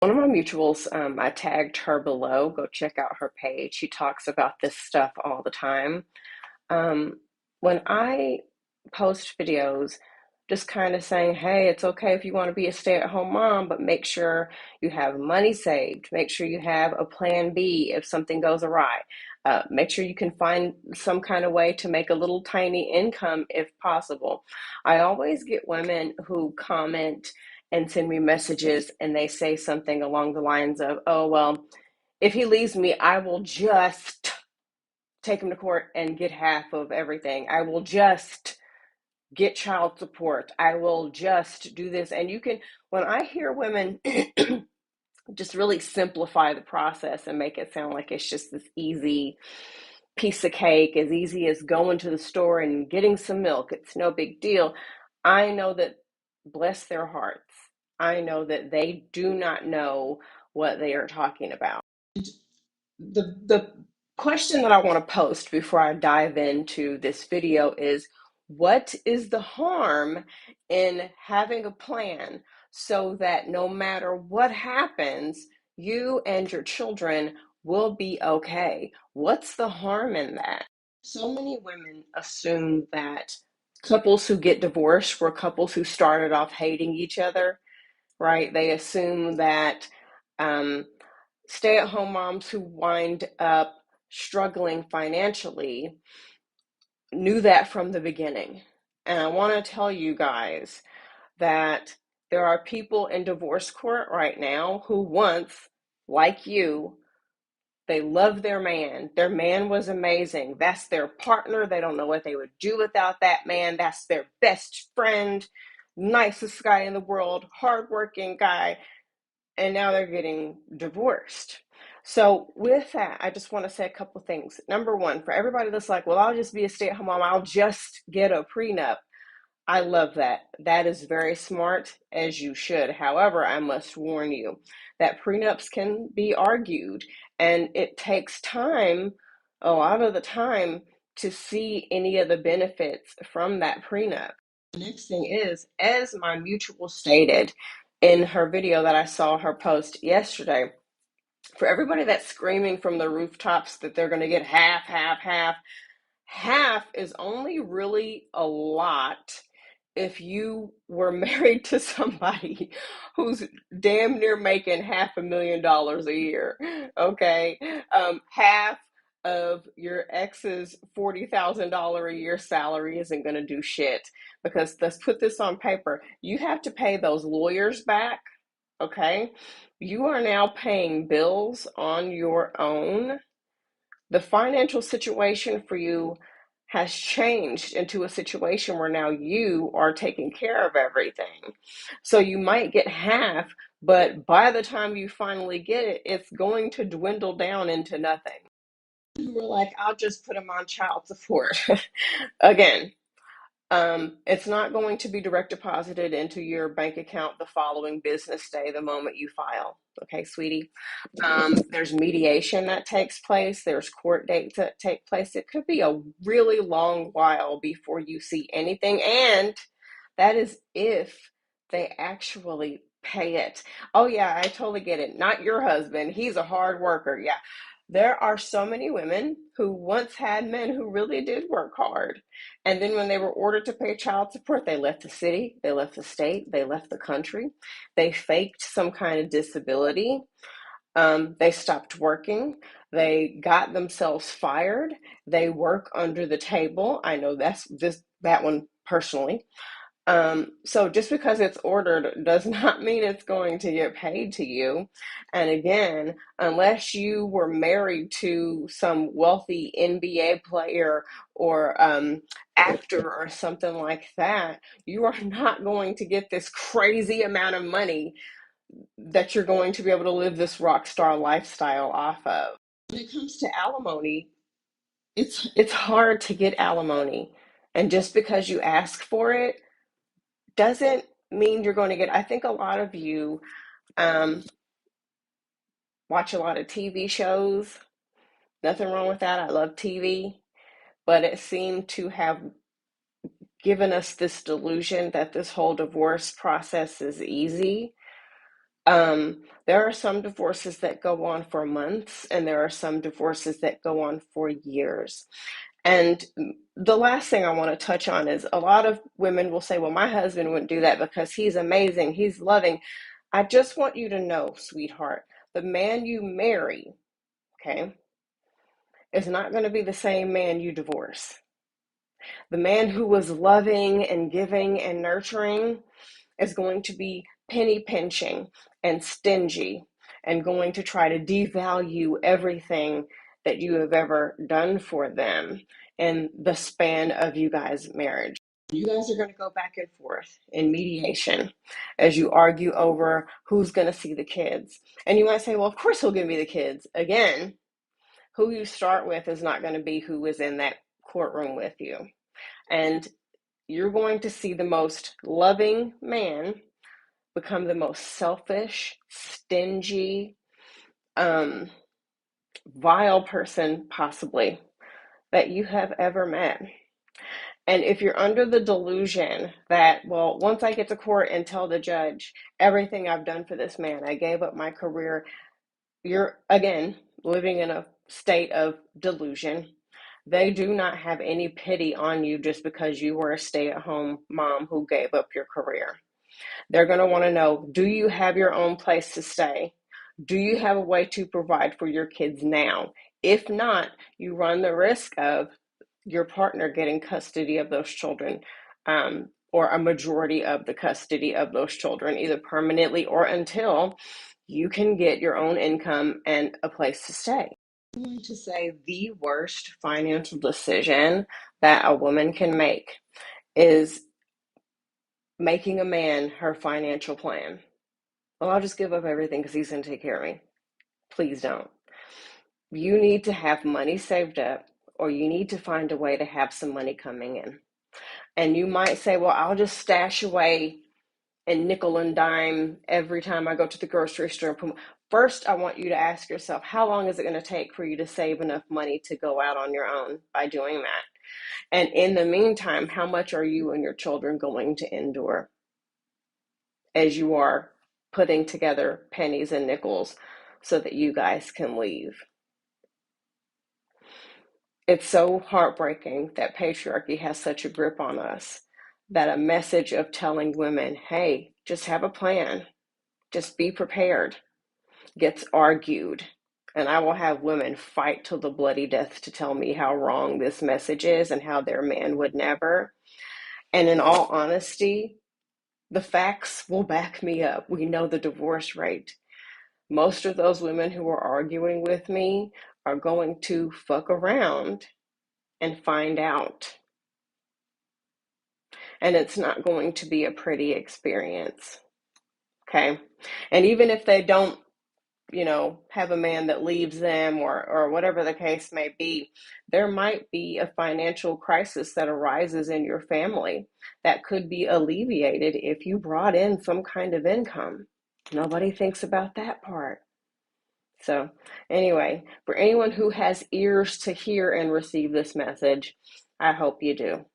One of my mutuals, I tagged her below. Go check out her page. She talks about this stuff all the time. Um, when I post videos, just kind of saying, hey, it's okay if you want to be a stay-at-home mom, but make sure you have money saved. Make sure you have a plan B if something goes awry. Make sure you can find some kind of way to make a little tiny income if possible. I always get women who comment and send me messages and they say something along the lines of, oh, well, if he leaves me, I will just take him to court and get half of everything. I will just get child support. I will just do this. And you can, when I hear women just really simplify the process and make it sound like it's just this easy piece of cake, as easy as going to the store and getting some milk, it's no big deal. I know that, bless their hearts, I know that they do not know what they are talking about. The question that I want to post before I dive into this video is, what is the harm in having a plan so that no matter what happens, you and your children will be okay? What's the harm in that? So many women assume that couples who get divorced were couples who started off hating each other, right? They assume that um, stay-at-home moms who wind up struggling financially knew that from the beginning. And I want to tell you guys that there are people in divorce court right now who once, like you, they love their man. Their man was amazing. That's their partner. They don't know what they would do without that man. That's their best friend, nicest guy in the world, hardworking guy, and now they're getting divorced. So with that, I just want to say a couple of things. Number one, for everybody that's like, well, I'll just be a stay-at-home mom, I'll just get a prenup. I love that. That is very smart, as you should. However, I must warn you that prenups can be argued, and it takes time, a lot of the time, to see any of the benefits from that prenup. The next thing is, as my mutual stated in her video that I saw her post yesterday, for everybody that's screaming from the rooftops that they're going to get half, half, half, half is only really a lot if you were married to somebody who's damn near making $500,000 a year. Okay, half of your ex's $40,000 a year salary isn't going to do shit, because let's put this on paper. You have to pay those lawyers back. Okay, you are now paying bills on your own. The financial situation for you has changed into a situation where now you are taking care of everything. So you might get half, but by the time you finally get it, it's going to dwindle down into nothing. You were like, I'll just put them on child support. Again, it's not going to be direct deposited into your bank account the following business day, the moment you file. Okay, sweetie. There's mediation that takes place. There's court dates that take place. It could be a really long while before you see anything. And that is if they actually pay it. Oh, yeah, I totally get it. Not your husband. He's a hard worker. Yeah. There are so many women who once had men who really did work hard. And then when they were ordered to pay child support, they left the city, they left the state, they left the country. They faked some kind of disability. They stopped working. They got themselves fired. They work under the table. I know that one personally. So just because it's ordered does not mean it's going to get paid to you. And again, unless you were married to some wealthy NBA player or actor or something like that, you are not going to get this crazy amount of money that you're going to be able to live this rock star lifestyle off of. When it comes to alimony, it's hard to get alimony. And just because you ask for it doesn't mean you're going to get. I think a lot of you um, watch a lot of TV shows. Nothing wrong with that. I love TV. But it seemed to have given us this delusion that this whole divorce process is easy. There are some divorces that go on for months, and there are some divorces that go on for years. And the last thing I want to touch on is a lot of women will say, well, my husband wouldn't do that because he's amazing, he's loving. I just want you to know, sweetheart, the man you marry, okay, is not going to be the same man you divorce. The man who was loving and giving and nurturing is going to be penny pinching and stingy and going to try to devalue everything that you have ever done for them in the span of you guys' marriage. You guys are going to go back and forth in mediation as you argue over who's going to see the kids. And you might say, well, of course he'll give me the kids. Again, who you start with is not going to be who is in that courtroom with you. And you're going to see the most loving man become the most selfish, stingy, vile person possibly that you have ever met. And if you're under the delusion that, well, once I get to court and tell the judge everything I've done for this man, I gave up my career, you're, again, living in a state of delusion. They do not have any pity on you just because you were a stay-at-home mom who gave up your career. They're going to want to know, do you have your own place to stay? Do you have a way to provide for your kids now? If not, you run the risk of your partner getting custody of those children, or a majority of the custody of those children, either permanently or until you can get your own income and a place to stay. I'm going to say the worst financial decision that a woman can make is making a man her financial plan. Well, I'll just give up everything because he's going to take care of me. Please don't. You need to have money saved up, or you need to find a way to have some money coming in. And you might say, well, I'll just stash away and nickel and dime every time I go to the grocery store. First, I want you to ask yourself, how long is it going to take for you to save enough money to go out on your own by doing that? And in the meantime, how much are you and your children going to endure as you are putting together pennies and nickels so that you guys can leave? It's so heartbreaking that patriarchy has such a grip on us that a message of telling women, hey, just have a plan, just be prepared, gets argued. And I will have women fight till the bloody death to tell me how wrong this message is and how their man would never. And in all honesty, the facts will back me up. We know the divorce rate. Most of those women who are arguing with me are going to fuck around and find out. And it's not going to be a pretty experience. Okay. And even if they don't, have a man that leaves them or whatever the case may be, there might be a financial crisis that arises in your family that could be alleviated if you brought in some kind of income. Nobody thinks about that part. So anyway, for anyone who has ears to hear and receive this message, I hope you do.